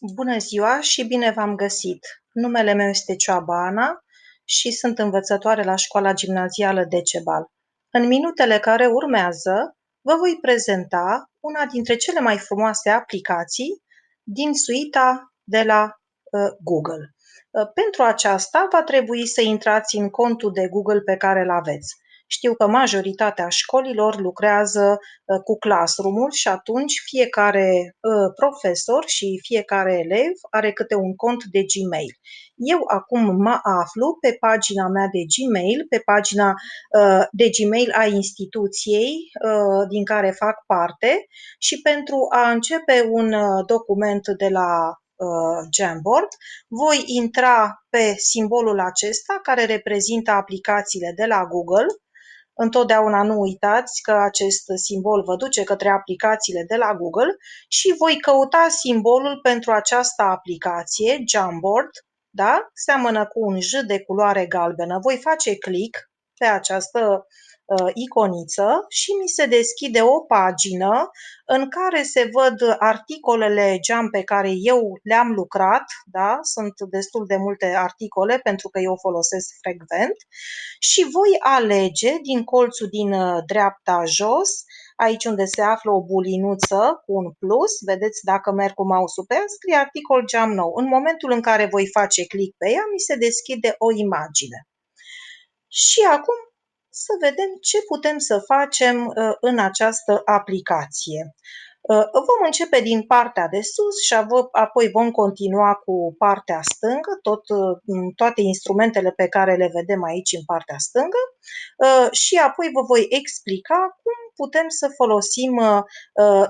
Bună ziua și bine v-am găsit! Numele meu este Cioaba Ana și sunt învățătoare la școala gimnazială Decebal. În minutele care urmează, vă voi prezenta una dintre cele mai frumoase aplicații din suita de la Google. Pentru aceasta va trebui să intrați în contul de Google pe care îl aveți. Știu că majoritatea școlilor lucrează cu Classroom-ul și atunci fiecare profesor și fiecare elev are câte un cont de Gmail. Eu acum mă aflu pe pagina mea de Gmail, pe pagina de Gmail a instituției din care fac parte și pentru a începe un document de la Jamboard, voi intra pe simbolul acesta care reprezintă aplicațiile de la Google. Întotdeauna nu uitați că acest simbol vă duce către aplicațiile de la Google și voi căuta simbolul pentru această aplicație, Jamboard, da? Seamănă cu un J de culoare galbenă. Voi face click pe această iconiță și mi se deschide o pagină în care se văd articolele Jam pe care eu le-am lucrat, da? Sunt destul de multe articole pentru că eu folosesc frecvent și voi alege din colțul din dreapta jos, aici unde se află o bulinuță cu un plus, vedeți dacă merg cu mouse-ul pe ea, scrie articol Jam nou. În momentul în care voi face click pe ea, mi se deschide o imagine. Și acum să vedem ce putem să facem în această aplicație. Vom începe din partea de sus și apoi vom continua cu partea stângă, toate instrumentele pe care le vedem aici în partea stângă și apoi vă voi explica cum putem să folosim,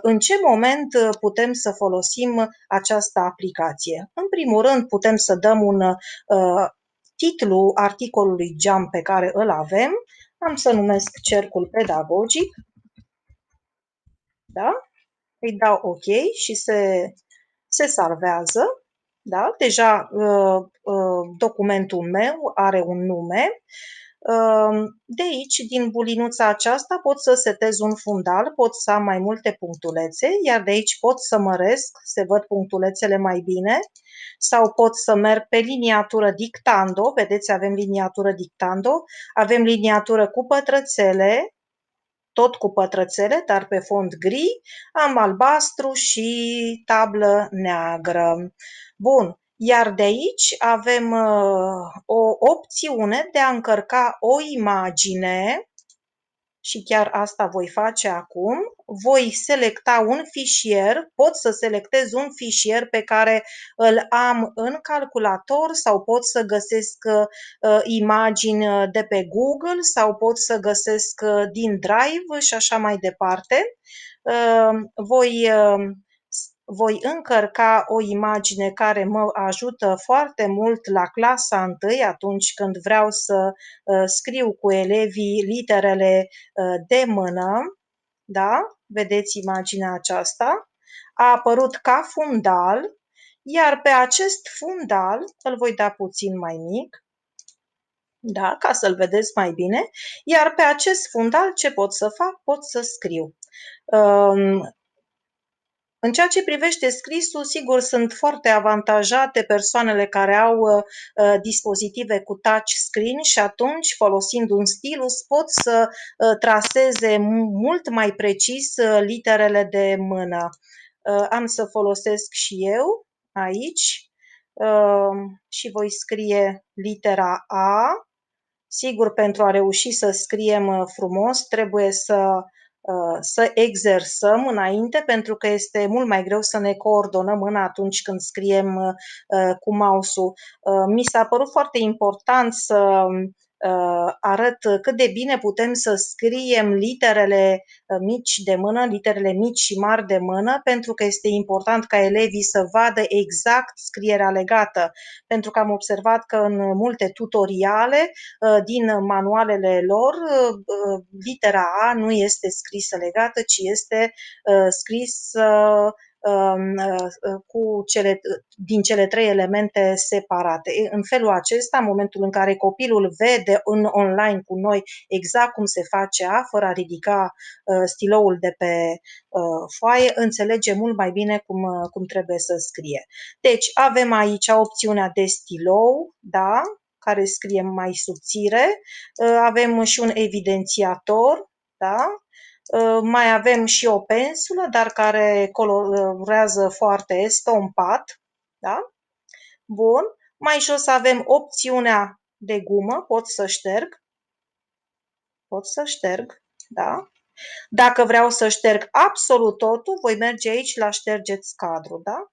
în ce moment putem să folosim această aplicație. În primul rând putem să dăm un titlu articolului Jam pe care îl avem. Am să numesc cercul pedagogic, da? Îi dau OK și se salvează. Da? Deja documentul meu are un nume. De aici, din bulinuța aceasta, pot să setez un fundal, pot să am mai multe punctulețe, iar de aici pot să măresc, se văd punctulețele mai bine, sau pot să merg pe liniatură dictando, vedeți, avem liniatură dictando, avem liniatură cu pătrățele, tot cu pătrățele, dar pe fond gri, am albastru și tablă neagră. Bun, iar de aici avem o opțiune de a încărca o imagine și chiar asta voi face acum. Voi selecta un fișier, pot să selectez un fișier pe care îl am în calculator sau pot să găsesc imagini de pe Google sau pot să găsesc din Drive și așa mai departe. Voi voi încărca o imagine care mă ajută foarte mult la clasa 1 atunci când vreau să scriu cu elevii literele de mână, da? Vedeți imaginea aceasta? A apărut ca fundal, iar pe acest fundal îl voi da puțin mai mic, da? Ca să-l vedeți mai bine, iar pe acest fundal ce pot să fac? Pot să scriu. În ceea ce privește scrisul, sigur, sunt foarte avantajate persoanele care au dispozitive cu touch screen și atunci, folosind un stilus, pot să traseze mult mai precis literele de mână. Am să folosesc și eu aici și voi scrie litera A. Sigur, pentru a reuși să scriem frumos, trebuie să exersăm înainte, pentru că este mult mai greu să ne coordonăm mâna atunci când scriem cu mouse-ul. Mi s-a părut foarte important să arăt cât de bine putem să scriem literele mici de mână, literele mici și mari de mână, pentru că este important ca elevii să vadă exact scrierea legată, pentru că am observat că în multe tutoriale din manualele lor, litera A nu este scrisă legată, ci este scrisă din cele trei elemente separate. În felul acesta, în momentul în care copilul vede online cu noi exact cum se face A, fără a ridica stiloul de pe foaie, înțelege mult mai bine cum trebuie să scrie. Deci avem aici opțiunea de stilou, da, care scrie mai subțire, avem și un evidențiator, da, mai avem și o pensulă, dar care colorează foarte estompat, da? Bun. Mai jos avem opțiunea de gumă, pot să șterg, da? Dacă vreau să șterg absolut totul, voi merge aici la ștergeți cadru, da?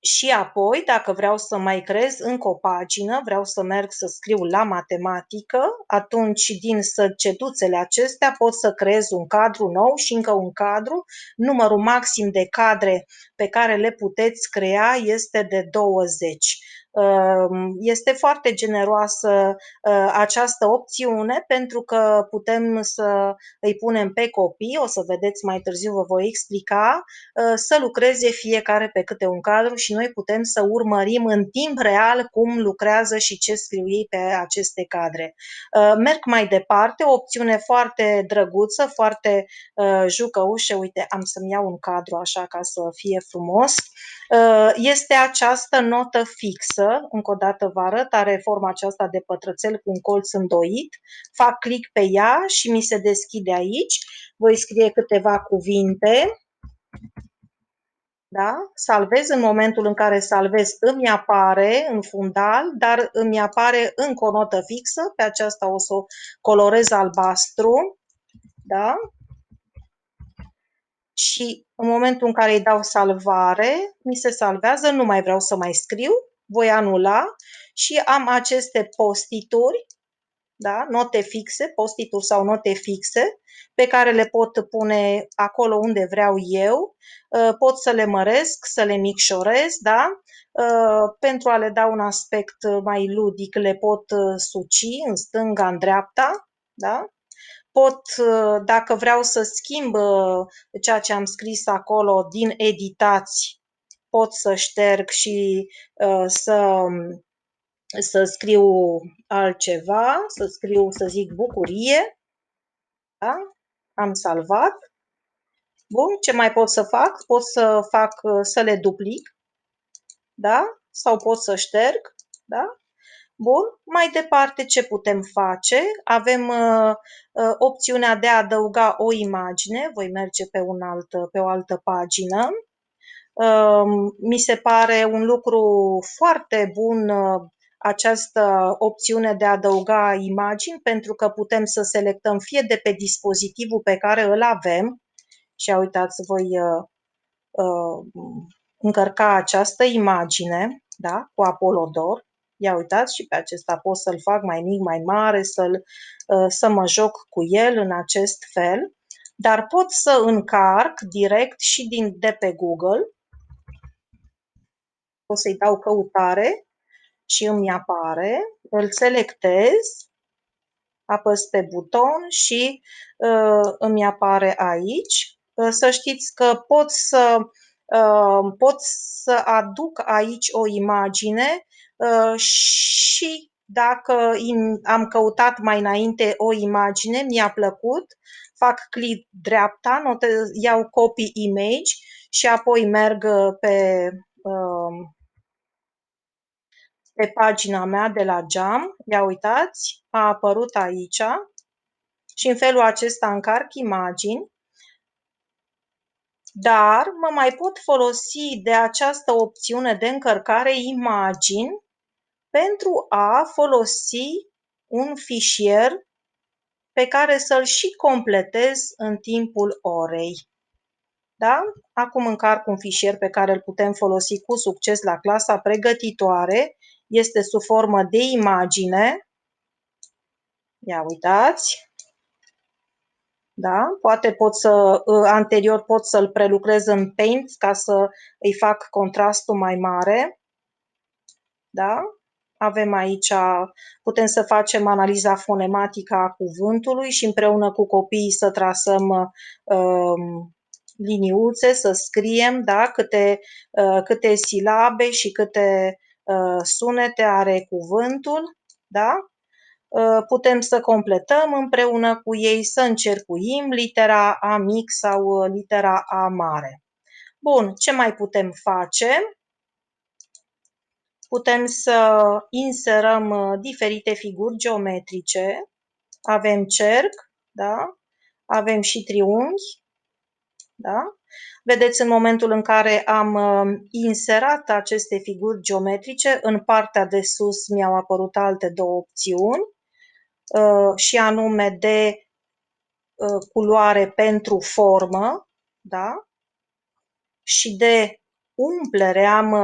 Și apoi, dacă vreau să mai creez încă o pagină, vreau să merg să scriu la matematică, atunci din săgetuțele acestea pot să creez un cadru nou și încă un cadru. Numărul maxim de cadre pe care le puteți crea este de 20. Este foarte generoasă această opțiune pentru că putem să îi punem pe copii, o să vedeți mai târziu, vă voi explica, să lucreze fiecare pe câte un cadru și noi putem să urmărim în timp real cum lucrează și ce scriu ei pe aceste cadre. Merg mai departe, o opțiune foarte drăguță, foarte jucăușă, uite, am să-mi iau un cadru așa ca să fie frumos, este această notă fixă, încă o dată vă arăt, are forma aceasta de pătrățel cu un colț îndoit, fac click pe ea și mi se deschide aici, voi scrie câteva cuvinte, da? Salvez, în momentul în care salvez îmi apare în fundal, dar îmi apare încă o notă fixă, pe aceasta o să o colorez albastru, da? Și în momentul în care îi dau salvare, mi se salvează, nu mai vreau să mai scriu, voi anula și am aceste post-it-uri, da? Note fixe, post-it-uri sau note fixe, pe care le pot pune acolo unde vreau eu, pot să le măresc, să le micșorez, da? Pentru a le da un aspect mai ludic, le pot suci în stânga, în dreapta, da? Pot, dacă vreau să schimb ceea ce am scris acolo din editați, pot să șterg și să scriu altceva, să scriu, să zic, bucurie, da? Am salvat. Bun, ce mai pot să fac? Pot să fac, să le duplic, da? Sau pot să șterg, da? Bun, mai departe ce putem face? Avem opțiunea de a adăuga o imagine, voi merge pe o altă pagină. Mi se pare un lucru foarte bun această opțiune de a adăuga imagini, pentru că putem să selectăm fie de pe dispozitivul pe care îl avem, și uitați, voi încărca această imagine, da, cu Apolodor. Ia uitați, și pe acesta pot să-l fac mai mic, mai mare, să mă joc cu el în acest fel, dar pot să încarc direct și de pe Google. O să-i dau căutare și îmi apare, îl selectez, apăs pe buton și îmi apare aici. Să știți că pot să aduc aici o imagine și dacă am căutat mai înainte o imagine, mi-a plăcut, fac click dreapta, iau copy image și apoi merg pe pagina mea de la Jam. Ia uitați, a apărut aici și în felul acesta încarc imagini, dar mă mai pot folosi de această opțiune de încărcare imagini pentru a folosi un fișier pe care să-l și completez în timpul orei. Da? Acum încarc un fișier pe care îl putem folosi cu succes la clasa pregătitoare. Este sub formă de imagine. Ia uitați. Da? Poate anterior pot să-l prelucrez în Paint ca să îi fac contrastul mai mare. Da? Avem aici, putem să facem analiza fonematică a cuvântului și împreună cu copiii să trasăm liniuțe, să scriem, da, câte silabe și câte sunete are cuvântul, da? Putem să completăm împreună cu ei, să încercuim litera A mic sau litera A mare. Bun, ce mai putem face? Putem să inserăm diferite figuri geometrice. Avem cerc, da? Avem și triunghi, da? Vedeți, în momentul în care am inserat aceste figuri geometrice, în partea de sus mi-au apărut alte două opțiuni, și anume de culoare pentru formă, da? Și de umplere, am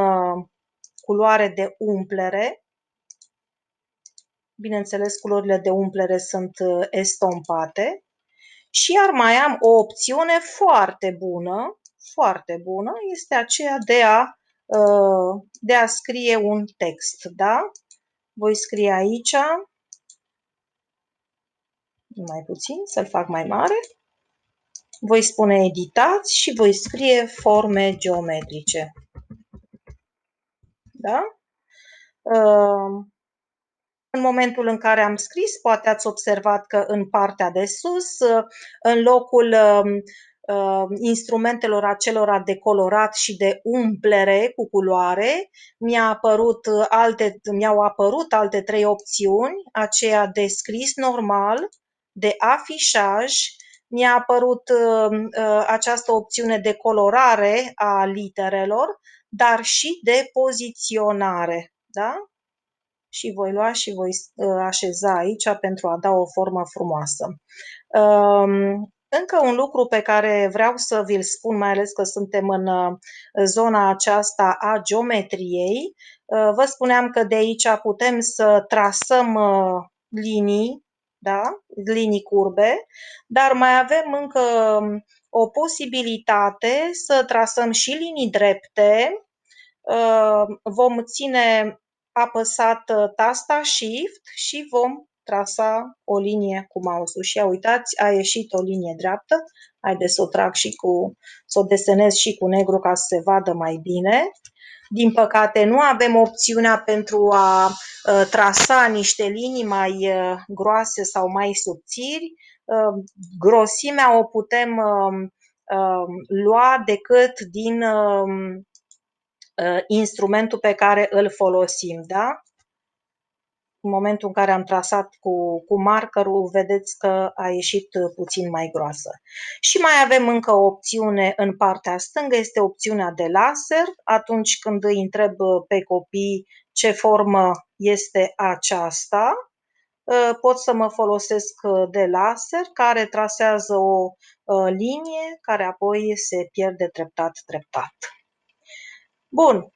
culoare de umplere. Bineînțeles, culorile de umplere sunt estompate. Și iar mai am o opțiune foarte bună, este aceea de a scrie un text, da? Voi scrie aici, mai puțin, să-l fac mai mare. Voi spune editați și voi scrie forme geometrice. Da? În momentul în care am scris, poate ați observat că în partea de sus, în locul instrumentelor acelora de colorat și de umplere cu culoare, mi-au apărut alte trei opțiuni, aceea de scris normal, de afișaj, mi-a apărut această opțiune de colorare a literelor, dar și de poziționare. Da? Și voi lua și voi așeza aici pentru a da o formă frumoasă. Încă un lucru pe care vreau să vi-l spun, mai ales că suntem în zona aceasta a geometriei, vă spuneam că de aici putem să trasăm linii, da? Linii curbe, dar mai avem încă o posibilitate să trasăm și linii drepte. Vom ține apăsat tasta Shift și vom trasa o linie cu mouse-ul. Și ia uitați, a ieșit o linie dreaptă. Haideți să o trag și să o desenez și cu negru ca să se vadă mai bine. Din păcate, nu avem opțiunea pentru a trasa niște linii mai groase sau mai subțiri. Grosimea o putem lua decât din instrumentul pe care îl folosim, da? În momentul în care am trasat cu markerul, vedeți că a ieșit puțin mai groasă. Și mai avem încă o opțiune în partea stângă, este opțiunea de laser. Atunci când îi întreb pe copii ce formă este aceasta, pot să mă folosesc de laser care trasează o linie care apoi se pierde treptat. Bun.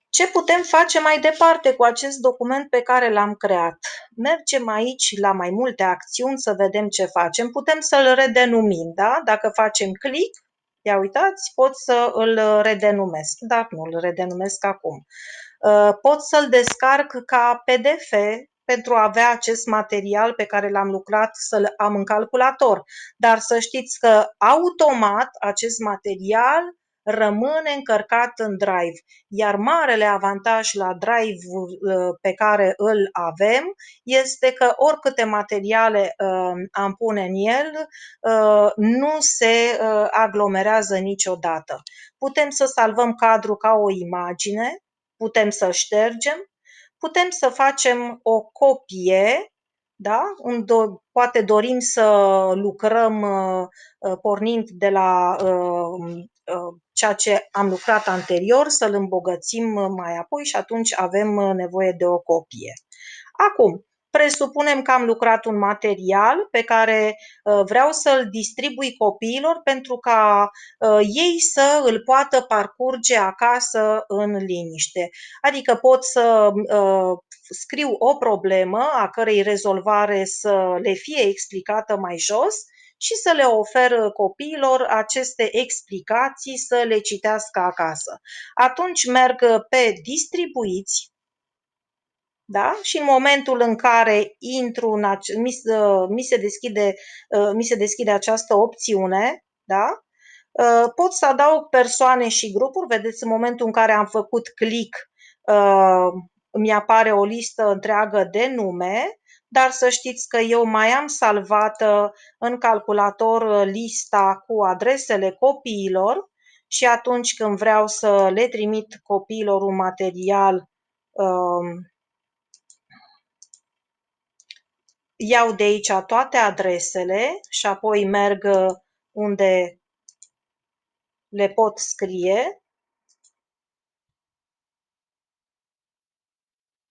Ce putem face mai departe cu acest document pe care l-am creat? Mergem aici la mai multe acțiuni să vedem ce facem. Putem să-l redenumim, da? Dacă facem click, ia uitați, pot să îl redenumesc, dar nu îl redenumesc acum. Pot să-l descarc ca PDF pentru a avea acest material pe care l-am lucrat să-l am în calculator. Dar să știți că automat acest material rămâne încărcat în Drive. Iar marele avantaj la Drive pe care îl avem este că oricâte materiale am pune în el, nu se aglomerează niciodată. Putem să salvăm cadrul ca o imagine, putem să ștergem, putem să facem o copie, da? Poate dorim să lucrăm pornind de la ceea ce am lucrat anterior, să-l îmbogățim mai apoi și atunci avem nevoie de o copie. Acum, presupunem că am lucrat un material pe care vreau să-l distribui copiilor pentru ca ei să îl poată parcurge acasă în liniște. Adică pot să scriu o problemă a cărei rezolvare să le fie explicată mai jos și să le ofer copiilor aceste explicații să le citească acasă. Atunci merg pe distribuiți, da? Și în momentul în care intru mi se deschide această opțiune, da? Pot să adaug persoane și grupuri. Vedeți, în momentul în care am făcut click, îmi apare o listă întreagă de nume, dar să știți că eu mai am salvată în calculator lista cu adresele copiilor și atunci când vreau să le trimit copiilor un material, iau de aici toate adresele și apoi merg unde le pot scrie.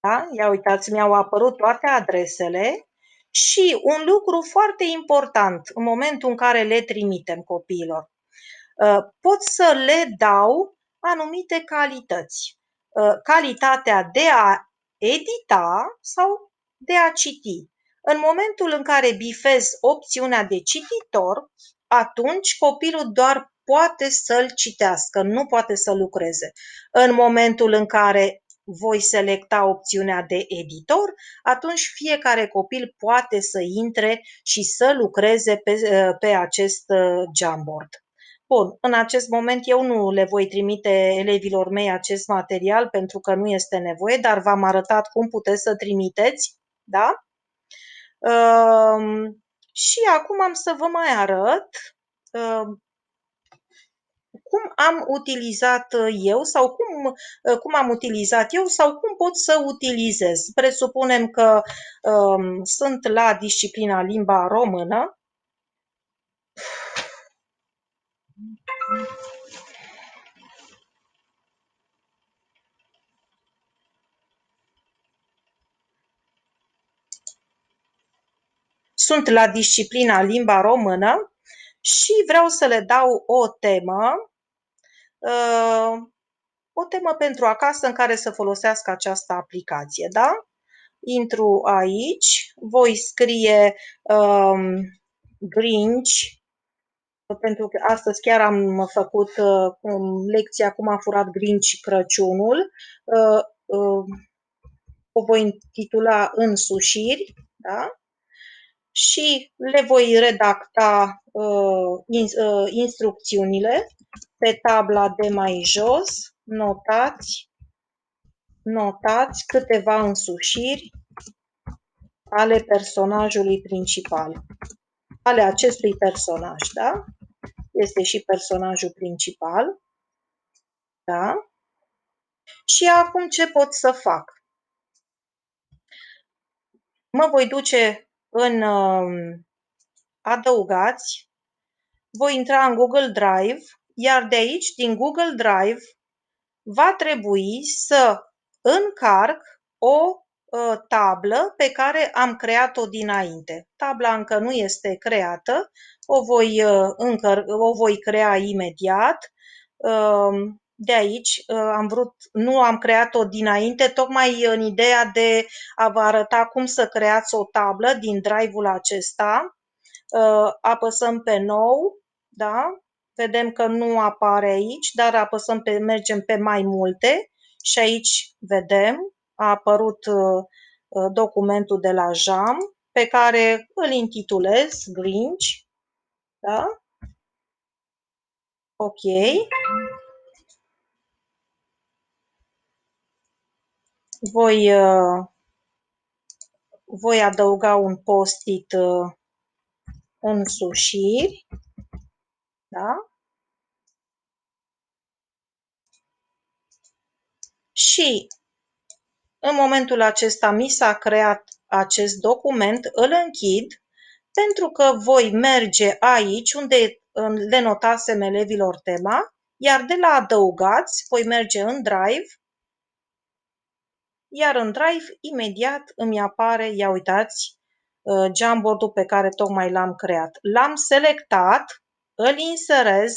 Da? Ia uitați, mi-au apărut toate adresele și un lucru foarte important în momentul în care le trimitem copiilor. Pot să le dau anumite calități. Calitatea de a edita sau de a citi. În momentul în care bifez opțiunea de cititor, atunci copilul doar poate să-l citească, nu poate să lucreze. În momentul în care voi selecta opțiunea de editor, atunci fiecare copil poate să intre și să lucreze pe acest Jamboard. Bun, în acest moment eu nu le voi trimite elevilor mei acest material pentru că nu este nevoie, dar v-am arătat cum puteți să trimiteți, da? Și acum am să vă mai arăt cum am utilizat eu sau cum am utilizat eu sau cum pot să utilizez. Presupunem că sunt la disciplina limba română. Sunt la disciplina limba română și vreau să le dau o temă pentru acasă în care să folosească această aplicație, da? Intru aici, voi scrie Grinch, pentru că astăzi chiar am făcut lecția cum a furat Grinch Crăciunul. O voi intitula Însușiri, da? Și le voi redacta instrucțiunile pe tabla de mai jos. Notați câteva însușiri ale personajului principal, ale acestui personaj, da? Este și personajul principal, da? Și acum ce pot să fac? Mă voi duce în adăugați, voi intra în Google Drive, iar de aici, din Google Drive, va trebui să încarc o tablă pe care am creat-o dinainte. Tabla încă nu este creată, o voi crea imediat. De aici nu am creat-o dinainte, tocmai în ideea de a vă arăta cum să creați o tablă din drive-ul acesta. Apăsăm pe nou, da? Vedem că nu apare aici, dar mergem pe mai multe și aici vedem, a apărut documentul de la JAM pe care îl intitulez Grinch, da? Ok. Voi adăuga un post-it însușiri, da? Și în momentul acesta mi s-a creat acest document, îl închid, pentru că voi merge aici unde le notasem elevilor tema, iar de la adăugați voi merge în Drive, iar în Drive imediat îmi apare, ia uitați, Jamboard-ul pe care tocmai l-am creat. L-am selectat, îl inserez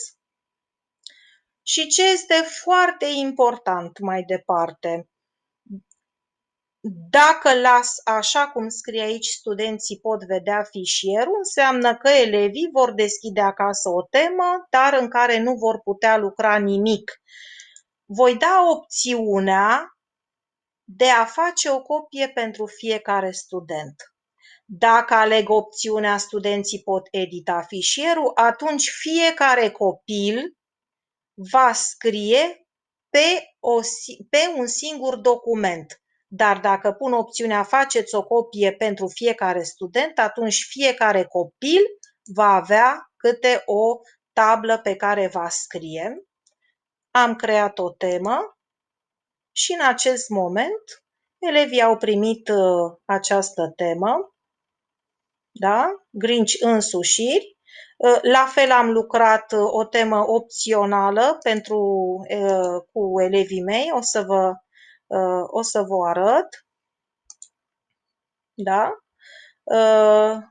și ce este foarte important mai departe, dacă las așa cum scrie aici, studenții pot vedea fișierul, înseamnă că elevii vor deschide acasă o temă, dar în care nu vor putea lucra nimic. Voi da opțiunea de a face o copie pentru fiecare student. Dacă aleg opțiunea studenții pot edita fișierul, atunci fiecare copil va scrie pe un singur document. Dar dacă pun opțiunea faceți o copie pentru fiecare student, atunci fiecare copil va avea câte o tablă pe care va scrie. Am creat o temă și în acest moment elevii au primit această temă, da? Grinci însușiri. La fel am lucrat o temă opțională cu elevii mei, o să vă arăt. Da?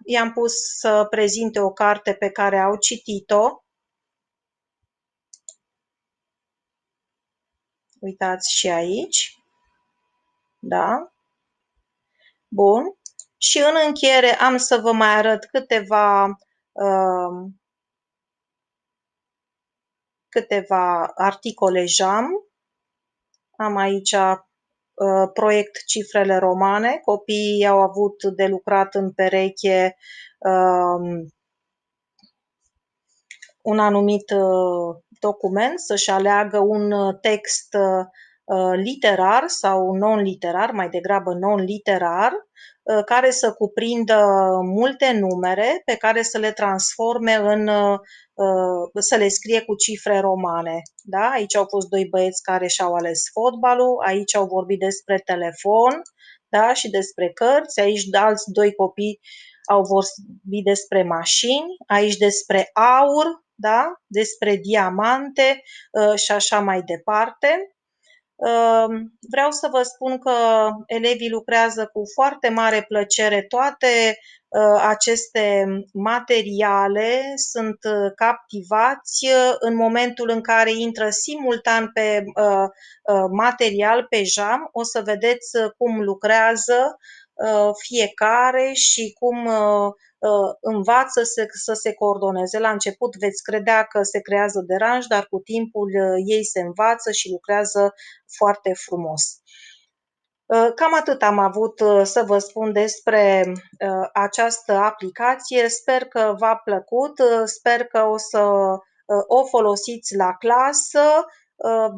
I-am pus să prezinte o carte pe care au citit-o. Uitați și aici. Da? Bun. Și în încheiere am să vă mai arăt câteva articole JAM. Am aici proiect Cifrele Romane. Copiii au avut de lucrat în pereche un anumit document, să-și aleagă un text literar sau non-literar, mai degrabă non-literar, care să cuprindă multe numere pe care să le transforme să le scrie cu cifre romane. Da? Aici au fost doi băieți care și-au ales fotbalul, aici au vorbit despre telefon, da? Și despre cărți, aici alți doi copii au vorbit despre mașini, aici despre aur, da? Despre diamante și așa mai departe. Vreau să vă spun că elevii lucrează cu foarte mare plăcere. Toate aceste materiale sunt captivați în momentul în care intră simultan pe material, pe JAM. O să vedeți cum lucrează fiecare și cum învață să se coordoneze. La început veți credea că se creează deranj, dar cu timpul ei se învață și lucrează foarte frumos. Cam atât am avut să vă spun despre această aplicație. Sper că v-a plăcut, sper că o să o folosiți la clasă.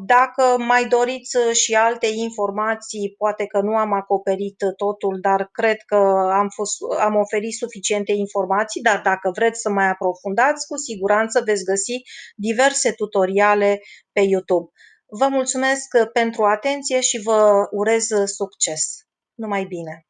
Dacă mai doriți și alte informații, poate că nu am acoperit totul, dar cred că am oferit suficiente informații, dar dacă vreți să mai aprofundați, cu siguranță veți găsi diverse tutoriale pe YouTube. Vă mulțumesc pentru atenție și vă urez succes! Numai bine!